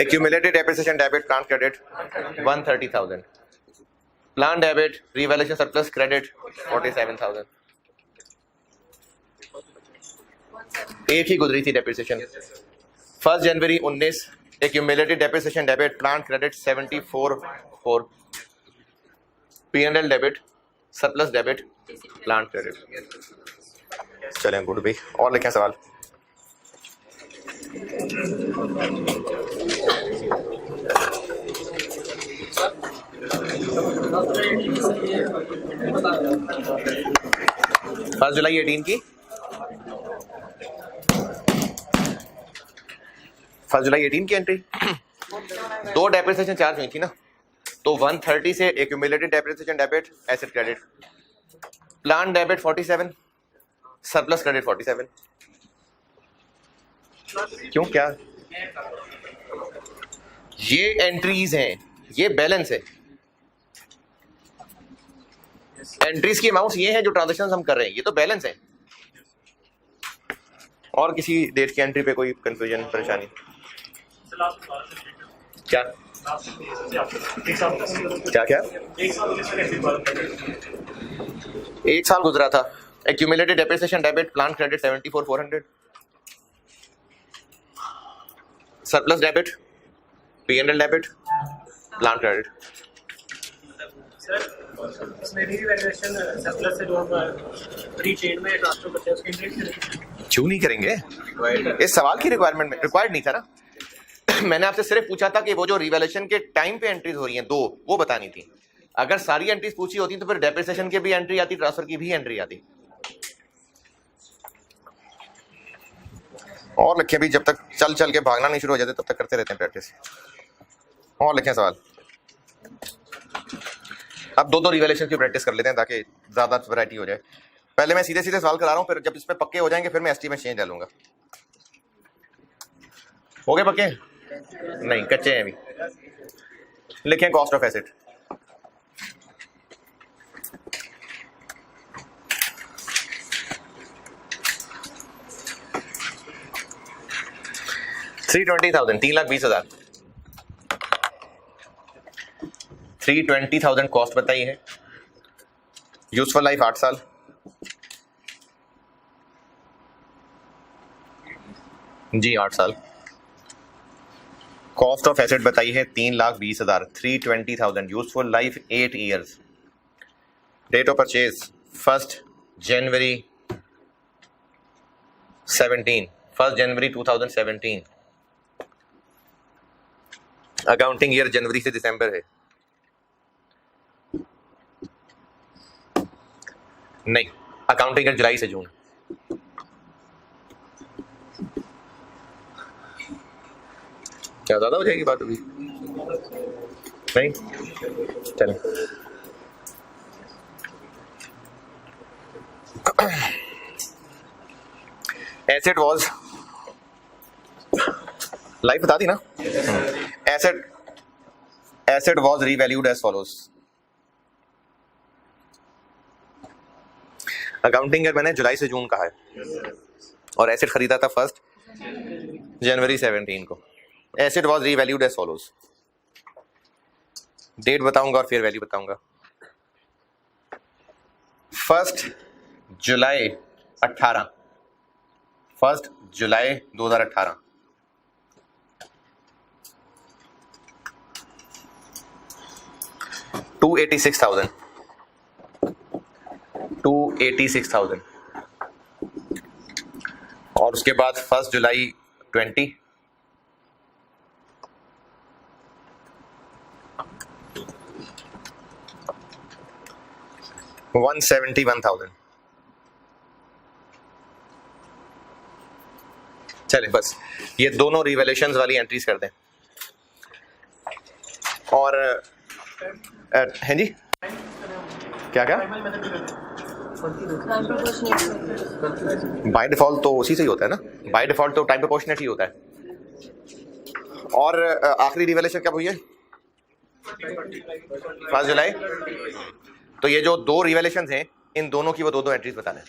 accumulated depreciation debit plant credit 130,000 plant debit revaluation surplus credit 47,000 एक ही गुजरी थी डेप्रिसिएशन 1 जनवरी 19 accumulated depreciation debit plant credit 74,4 P&L debit surplus debit plant credit चलें good भाई और लिखें सवाल first जुलाई 18 की 1 जुलाई 18 की एंट्री 2 डेप्रिसिएशन चार्ज हुई थी ना तो 130 से accumulated depreciation debit asset credit plan debit 47 surplus credit 47 क्यों क्या ये एंट्रीज हैं ये बैलेंस है एंट्रीज की अमाउंट ये है जो ट्रांजैक्शंस हम कर रहे हैं ये तो बैलेंस है और किसी डेट की एंट्री पे कोई कंफ्यूजन परेशानी क्या क्या क्या एक साल गुजरा था accumulated depreciation debit plan credit 74,400 surplus debit P&L debit plan credit इसमें रिवैल्यूएशन सरप्लस से जो फ्री ट्रेड में ट्रांसफर करते हैं उसके इंटरेस्ट क्यों नहीं करेंगे इस सवाल की रिक्वायरमेंट में रिक्वायर्ड नहीं था ना मैंने आपसे सिर्फ पूछा था कि वो जो रिवैल्यूएशन के टाइम पे एंट्रीज हो रही हैं 2 वो बतानी थी अगर सारी एंट्रीज पूछी होती तो फिर डेप्रिसिएशन की भी एंट्री आती ट्रांसफर की भी एंट्री आती और लिखे भी जब तक चल चल के भागना नहीं शुरू हो जाते तब तक करते रहते हैं प्रैक्टिस और लिखें सवाल अब 2 रिवैल्यूएशन की प्रैक्टिस कर लेते हैं ताकि ज्यादा वैरायटी हो जाए पहले मैं सीधे सीधे सवाल करा रहा हूं फिर जब इसमें पक्के हो जाएंगे फिर मैं एस्टीमेट चेंज डालूंगा हो गए पक्के? नहीं, कच्चे हैं अभी। लिखें कॉस्ट ऑफ एसेट। $320,000, 3,20,000। 320,000 कॉस्ट बताई है। यूजफुल लाइफ 8 साल। जी 8 साल। कॉस्ट ऑफ एसेट बताई है 3,20,000। 320,000 useful life 8 years. Date of purchase 1 जनवरी 17, 1 जनवरी 2017। अकाउंटिंग ईयर जनवरी से दिसंबर है। नहीं, अकाउंटिंग ईयर जुलाई से जून। क्या ज्यादा हो जाएगी बात अभी? नहीं, चलें। एसेट वॉज, लाइफ बता दी ना। Asset was revalued as follows. Accounting year मैंने जुलाई से जून कहा है और एसेट खरीदा था 1 जनवरी 17 को। Asset was revalued as follows. Date बताऊंगा और फिर वैल्यू बताऊंगा। 1 जुलाई 18, 1 जुलाई 2018। $286,000 और उसके बाद 1 जुलाई 20, $171,000। चले बस ये दोनों रिवैल्यूएशंस वाली एंट्रीज कर दें। और हैं जी क्या क्या बाय डिफॉल्ट तो उसी से ही होता है ना। बाय डिफॉल्ट तो टाइम प्रोपोर्शनेट ही होता है। और आखिरी रिवैल्यूएशन कब हुई है? 1 जुलाई। तो ये जो 2 रिवैल्यूएशंस हैं इन दोनों की वो 2 एंट्रीज बता दें।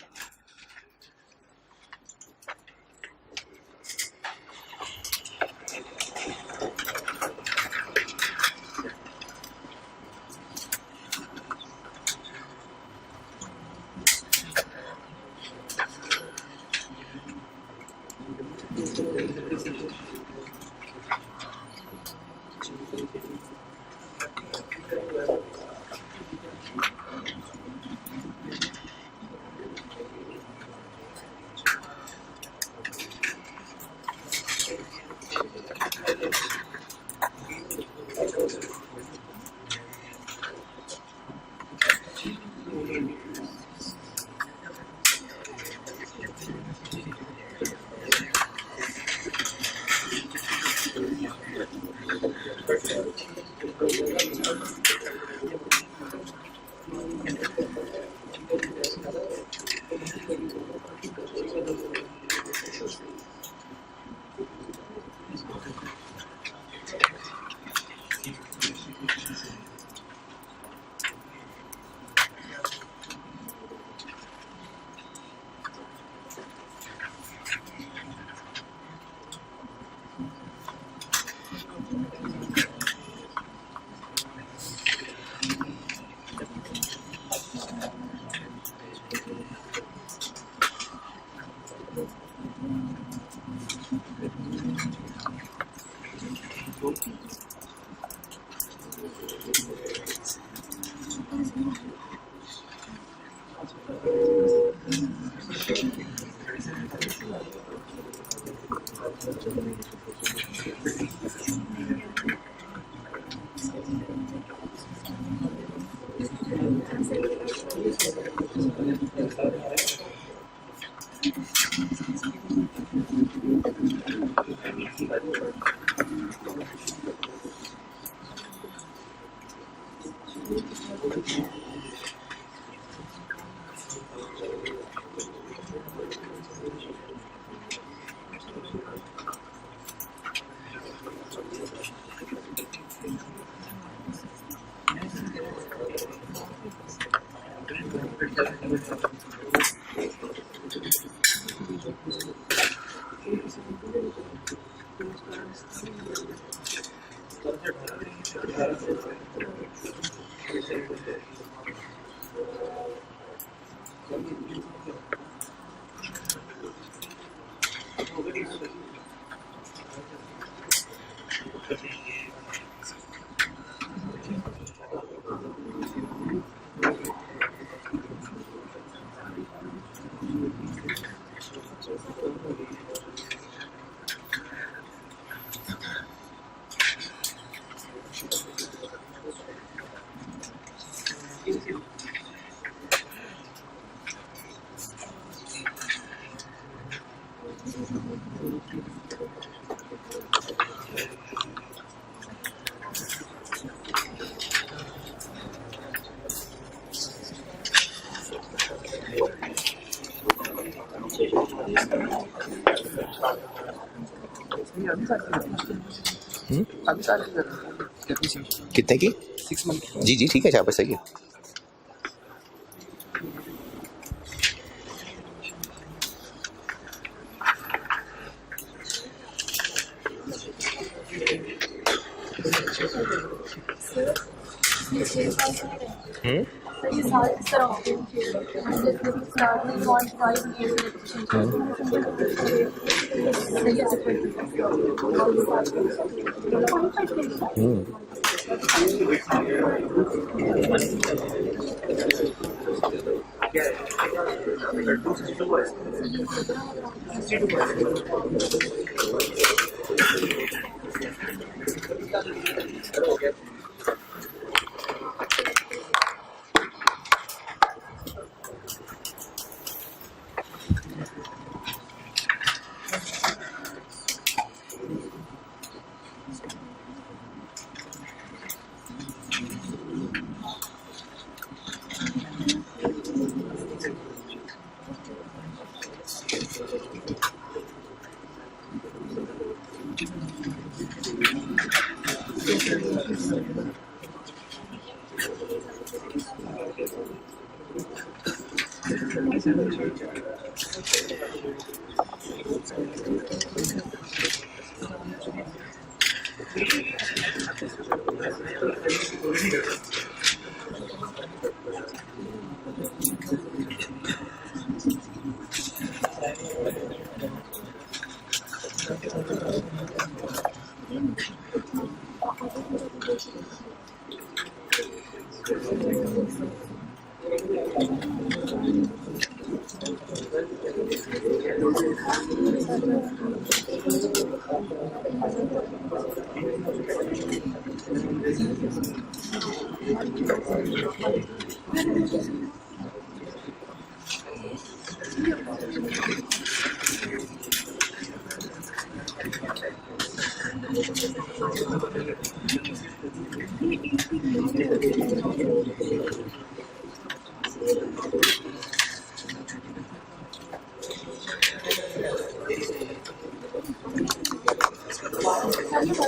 कितने की? 6 मंथ। जी जी ठीक है, यहाँ पर सही है। ये सारे इस तरह होते हैं स्टार्ट में 0.5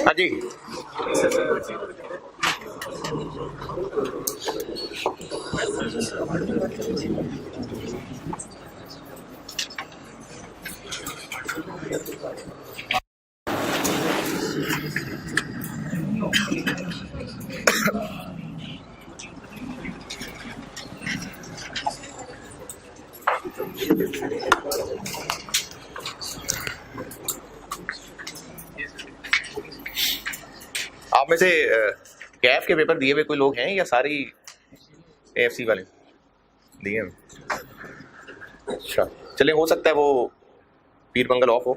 हाँ जी। आप में से कैफ के पेपर दिए हुए कोई लोग हैं या सारी एएफसी वाले दिए हैं? अच्छा चले, हो सकता है वो पीर मंगल ऑफ हो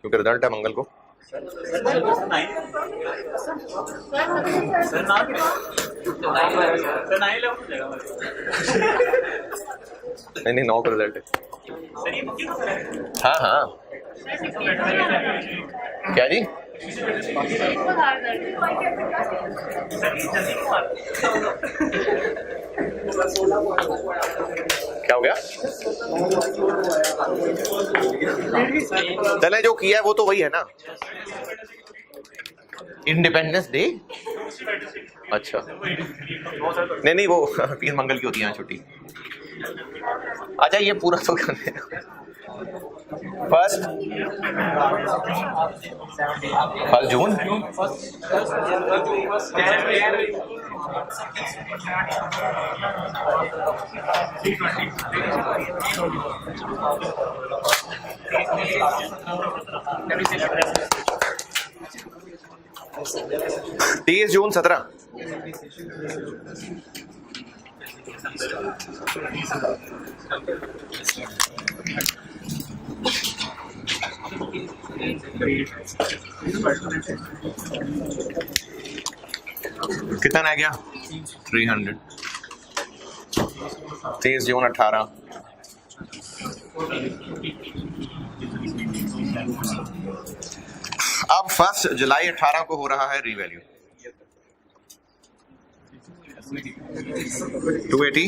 क्योंकि रिजल्ट है मंगल को। नहीं 9 का रिजल्ट है। हाँ हाँ क्या जी? क्या हो गया? चले जो किया है वो तो वही है ना, इंडिपेंडेंस डे। अच्छा नहीं वो पीर मंगल की होती है छुट्टी। अच्छा ये पूरा तो करने फर्स्ट जून तीस जून 17 कितना रह गया 300 30 जून 18 अब 1 जुलाई 18 को हो रहा है रीवैल्यू 280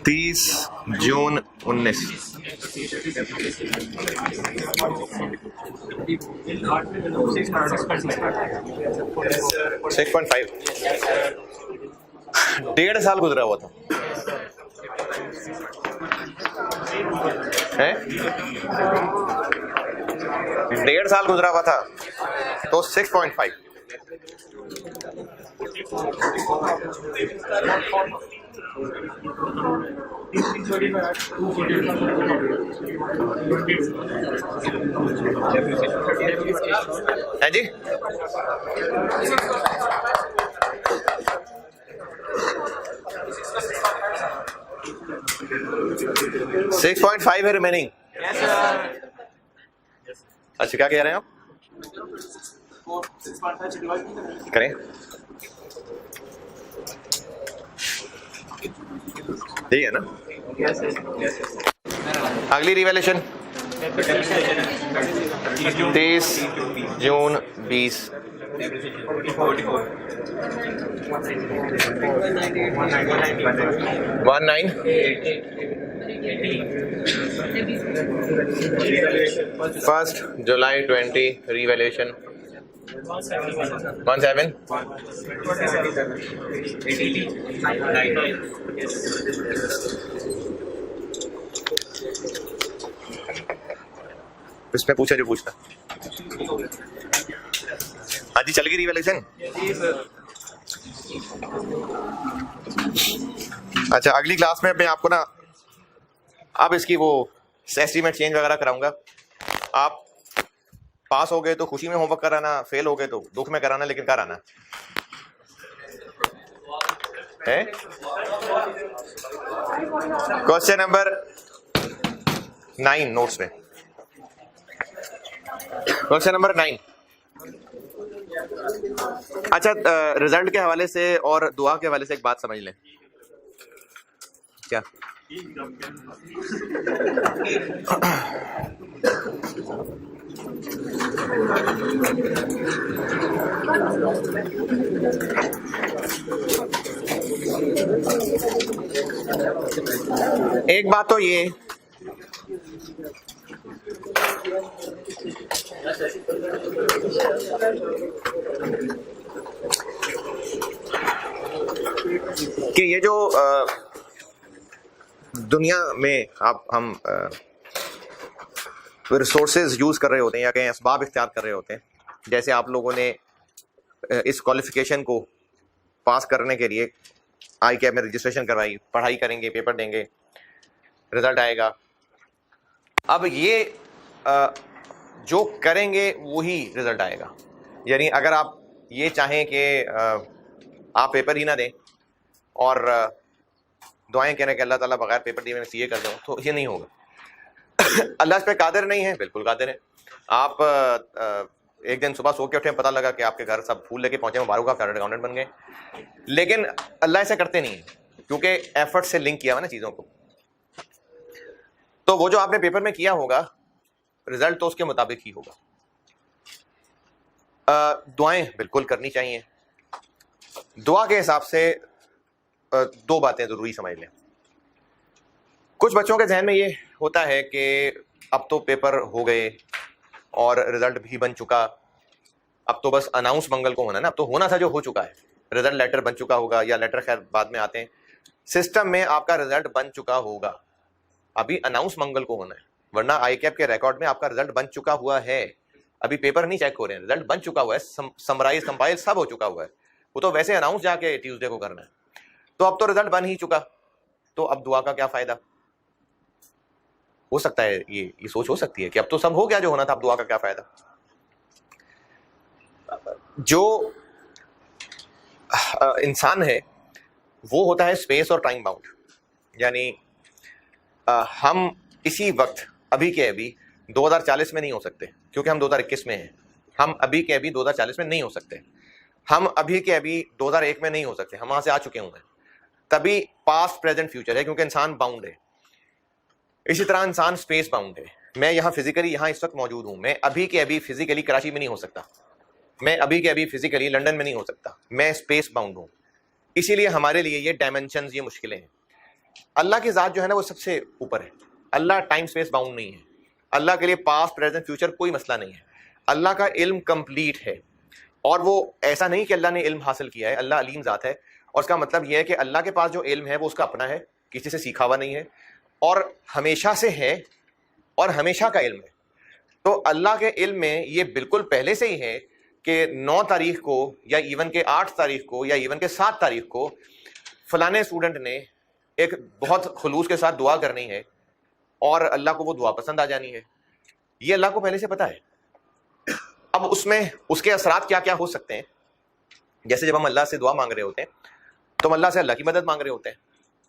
30 जून 19 6.5 1.5 साल गुजरा हुआ था है 1.5 साल गुजरा हुआ था तो 6.5 है जी 6.5 है रिमेनिंग अच्छा क्या कह रहे हैं आप करें ठीक है ना अगली रिवैल्यूएशन 30 जून 20 19 1 जुलाई 20 रिवैल्यूएशन 17 इसमें पूछा जो पूछता हाँ जी चल गई रिवैल्यूएशन अच्छा अगली क्लास में मैं आपको ना अब इसकी वो एस्टीमेट चेंज वगैरह कराऊंगा आप पास हो गए तो खुशी में होमवर्क कराना फेल हो गए तो दुख में कराना लेकिन कराना है क्वेश्चन नंबर 9 नोट्स में क्वेश्चन नंबर 9 अच्छा रिजल्ट के हवाले से और दुआ के हवाले से एक बात समझ लें क्या एक बात तो ये कि ये जो दुनिया में हम रिसोर्सेज यूज कर रहे होते हैं या कहीं असबाब इख्तियार कर रहे होते हैं जैसे आप लोगों ने इस क्वालिफिकेशन को पास करने के लिए ICAP में रजिस्ट्रेशन करवाई पढ़ाई करेंगे पेपर देंगे रिजल्ट आएगा अब ये जो करेंगे वही रिजल्ट आएगा यानी अगर आप ये चाहें कि आप पेपर ही ना दें और दुआएं करें कि अल्लाह ताला बगैर पेपर दिए मैं सीए कर दूं तो ये नहीं होगा अल्लाह इस पे कादिर नहीं है बिल्कुल कादिर है आप एक दिन सुबह सो के उठे पता लगा कि आपके घर सब फूल लेके पहुंचे मुबारक चार्टर्ड अकाउंटेंट बन गए लेकिन अल्लाह ऐसा करते नहीं है क्योंकि एफर्ट से लिंक किया हुआ ना चीज़ों को तो वो जो आपने पेपर में किया होगा रिजल्ट तो उसके मुताबिक ही होगा दुआएं बिल्कुल करनी चाहिए दुआ के हिसाब से दो बातें ज़रूरी समझ लें कुछ बच्चों के जहन में ये होता है कि अब तो पेपर हो गए और रिजल्ट भी बन चुका अब तो बस अनाउंस मंगल को होना ना अब तो होना था जो हो चुका है रिजल्ट लेटर बन चुका होगा, या लेटर खैर बाद में आते हैं, सिस्टम में आपका रिजल्ट बन चुका होगा। अभी अनाउंस मंगल को होना है, वरना आईकैप के रिकॉर्ड में आपका रिजल्ट बन चुका हुआ है। अभी पेपर नहीं चेक हो रहे हैं, रिजल्ट बन चुका हुआ है, समराइज कंपाइल सब हो चुका हुआ है। वो तो वैसे अनाउंस जाके ट्यूसडे को करना है। तो अब तो रिजल्ट बन ही चुका, तो अब दुआ का क्या फायदा? हो सकता है ये सोच हो सकती है कि अब तो सब हो गया जो होना था, अब दुआ का क्या फायदा? जो इंसान है वो होता है स्पेस और टाइम बाउंड, यानी हम इसी वक्त अभी के अभी 2040 में नहीं हो सकते, क्योंकि हम 2021 में हैं। हम अभी के अभी 2040 में नहीं हो सकते, हम अभी के अभी 2001 में नहीं हो सकते, हम वहां से आ चुके हुए हैं। तभी पास्ट प्रेजेंट फ्यूचर है, क्योंकि इंसान बाउंड है। इसी तरह इंसान स्पेस बाउंड है। मैं यहाँ फिजिकली यहाँ इस वक्त मौजूद हूं, मैं अभी के अभी फिजिकली कराची में नहीं हो सकता, मैं अभी के अभी फिजिकली लंदन में नहीं हो सकता, मैं स्पेस बाउंड हूं। इसीलिए हमारे लिए ये डायमेंशंस, ये मुश्किलें हैं। अल्लाह की ज़ात जो है ना वो सबसे ऊपर है। अल्लाह टाइम स्पेस बाउंड नहीं है। अल्लाह के लिए पास्ट प्रेजेंट फ्यूचर कोई मसला नहीं है। अल्लाह का इल्म कंप्लीट है, और वो ऐसा नहीं कि अल्लाह ने इल्म हासिल किया है, अल्लाह अलीम ज़ात है। और उसका मतलब यह है कि अल्लाह के पास जो इल्म है वो उसका अपना है, किसी से सीखा हुआ नहीं है, और हमेशा से है, और हमेशा का इल्म है। तो अल्लाह के इल्म में ये बिल्कुल पहले से ही है कि 9 तारीख को, या इवन के 8 तारीख को, या इवन के 7 तारीख को फलाने स्टूडेंट ने एक बहुत खुलूस के साथ दुआ करनी है, और अल्लाह को वो दुआ पसंद आ जानी है। ये अल्लाह को पहले से पता है। अब उसमें उसके असरात क्या क्या हो सकते हैं, जैसे जब हम अल्लाह से दुआ मांग रहे होते हैं तो हम अल्लाह से अल्लाह की मदद मांग रहे होते हैं।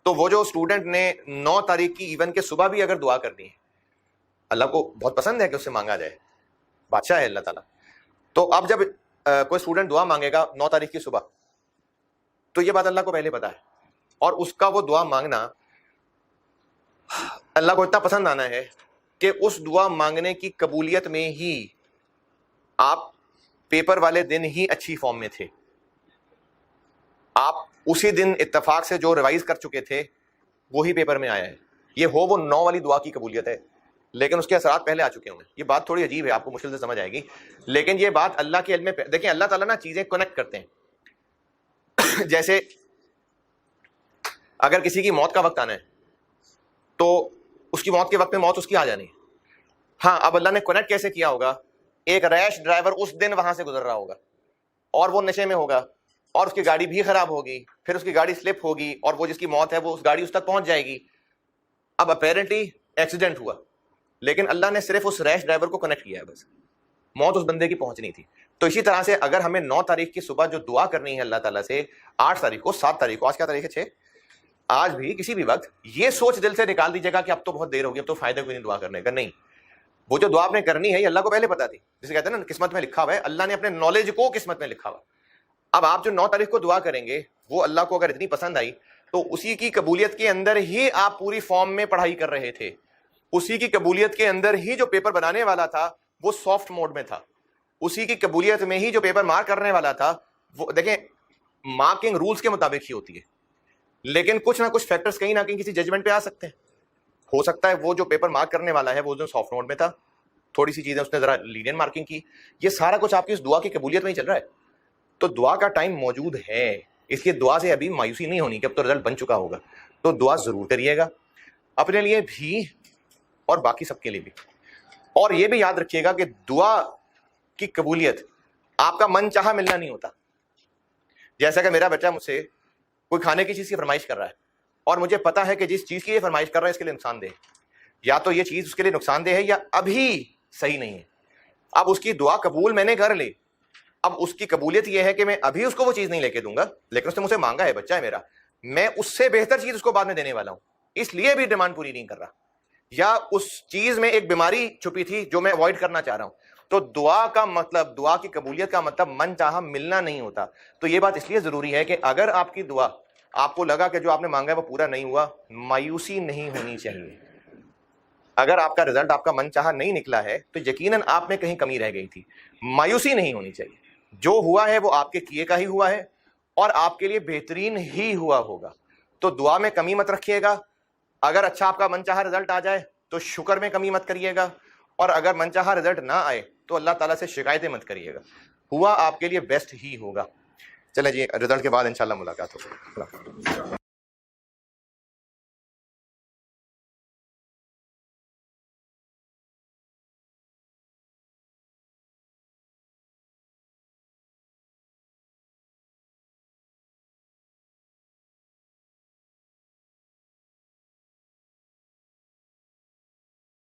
तो वो जो स्टूडेंट ने 9 तारीख की इवन के सुबह भी अगर दुआ करनी है, अल्लाह को बहुत पसंद है कि उससे मांगा जाए, बादशाह है अल्लाह ताला। तो अब जब कोई स्टूडेंट दुआ मांगेगा 9 तारीख की सुबह, तो ये बात अल्लाह को पहले पता है, और उसका वो दुआ मांगना अल्लाह को इतना पसंद आना है कि उस दुआ मांगने की कबूलियत में ही आप पेपर वाले दिन ही अच्छी फॉर्म में थे, आप उसी दिन इत्तेफाक से जो रिवाइज कर चुके थे वही पेपर में आया है। ये हो वो 9 वाली दुआ की कबूलियत है, लेकिन उसके असरात पहले आ चुके होंगे। ये बात थोड़ी अजीब है, आपको मुश्किल से समझ आएगी, लेकिन ये बात अल्लाह के इल्म में। देखिए अल्लाह ताला ना चीजें कनेक्ट करते हैं। जैसे अगर किसी की मौत का वक्त आना है तो उसकी मौत के वक्त में मौत उसकी आ जानी है। हाँ, अब अल्लाह ने कनेक्ट कैसे किया होगा? एक रैश ड्राइवर उस दिन वहां से गुजर रहा होगा, और वो नशे में होगा, और उसकी गाड़ी भी खराब होगी, फिर उसकी गाड़ी स्लिप होगी, और वो जिसकी मौत है वो उस गाड़ी उस तक पहुंच जाएगी। अब अपेरेंटली एक्सीडेंट हुआ, लेकिन अल्लाह ने सिर्फ उस रैश ड्राइवर को कनेक्ट किया है, बस मौत उस बंदे की पहुंचनी थी। तो इसी तरह से अगर हमें 9 तारीख की सुबह जो दुआ करनी है अल्लाह ताला से, 8 तारीख को, 7 तारीख को, आज क्या तारीख है? 6। आज भी किसी भी वक्त ये सोच दिल से निकाल दीजिएगा कि अब तो बहुत देर होगी, अब तो फायदा कोई नहीं दुआ करने का। नहीं, वो जो दुआ आपने करनी है ये अल्लाह को पहले पता थी। जिसे कहते हैं ना किस्मत में लिखा हुआ है, अल्लाह ने अपने नॉलेज को किस्मत में लिखा हुआ। अब आप जो 9 तारीख को दुआ करेंगे वो अल्लाह को अगर इतनी पसंद आई तो उसी की कबूलियत के अंदर ही आप पूरी फॉर्म में पढ़ाई कर रहे थे, उसी की कबूलियत के अंदर ही जो पेपर बनाने वाला था वो सॉफ्ट मोड में था, उसी की कबूलियत में ही जो पेपर मार्क करने वाला था वो, देखें मार्किंग रूल्स के मुताबिक ही होती है, लेकिन कुछ ना कुछ फैक्टर्स कहीं ना कहीं किसी जजमेंट पे आ सकते हैं। हो सकता है वो जो पेपर मार्क करने वाला है वो जो सॉफ्ट मोड में था, थोड़ी सी चीजें उसने जरा लीनियर मार्किंग की। ये सारा कुछ आपकी उस दुआ की कबूलियत में ही चल रहा है। तो दुआ का टाइम मौजूद है, इसलिए दुआ से अभी मायूसी नहीं होनी कि अब तो रिजल्ट बन चुका होगा। तो दुआ जरूर करिएगा, अपने लिए भी और बाकी सबके लिए भी। और ये भी याद रखिएगा कि दुआ की कबूलियत आपका मन चाहा मिलना नहीं होता। जैसा कि मेरा बच्चा मुझसे कोई खाने की चीज की फरमाइश कर रहा है, और मुझे पता है कि जिस चीज की ये फरमाइश कर रहा है इसके लिए नुकसानदेह, या तो ये चीज उसके लिए नुकसानदेह है या अभी सही नहीं है। अब उसकी दुआ कबूल मैंने कर ली, अब उसकी कबूलियत यह है कि मैं अभी उसको वो चीज नहीं लेके दूंगा, लेकिन उसने मुझसे मांगा है, बच्चा है मेरा, मैं उससे बेहतर चीज उसको बाद में देने वाला हूं, इसलिए भी डिमांड पूरी नहीं कर रहा, या उस चीज में एक बीमारी छुपी थी जो मैं अवॉइड करना चाह रहा हूं। तो दुआ का मतलब, दुआ की कबूलियत का मतलब मन चाहा मिलना नहीं होता। तो ये बात इसलिए जरूरी है कि अगर आपकी दुआ आपको लगा कि जो आपने मांगा है वो पूरा नहीं हुआ, मायूसी नहीं होनी चाहिए। अगर आपका रिजल्ट आपका मन चाहा नहीं निकला है तो यकीनन आप में कहीं कमी रह गई थी, मायूसी नहीं होनी चाहिए। जो हुआ है वो आपके किए का ही हुआ है और आपके लिए बेहतरीन ही हुआ होगा। तो दुआ में कमी मत रखिएगा। अगर अच्छा आपका मनचाहा रिजल्ट आ जाए तो शुक्र में कमी मत करिएगा, और अगर मनचाहा रिजल्ट ना आए तो अल्लाह ताला से शिकायतें मत करिएगा। हुआ आपके लिए बेस्ट ही होगा। चले जी, रिजल्ट के बाद इंशाल्लाह मुलाकात होगी।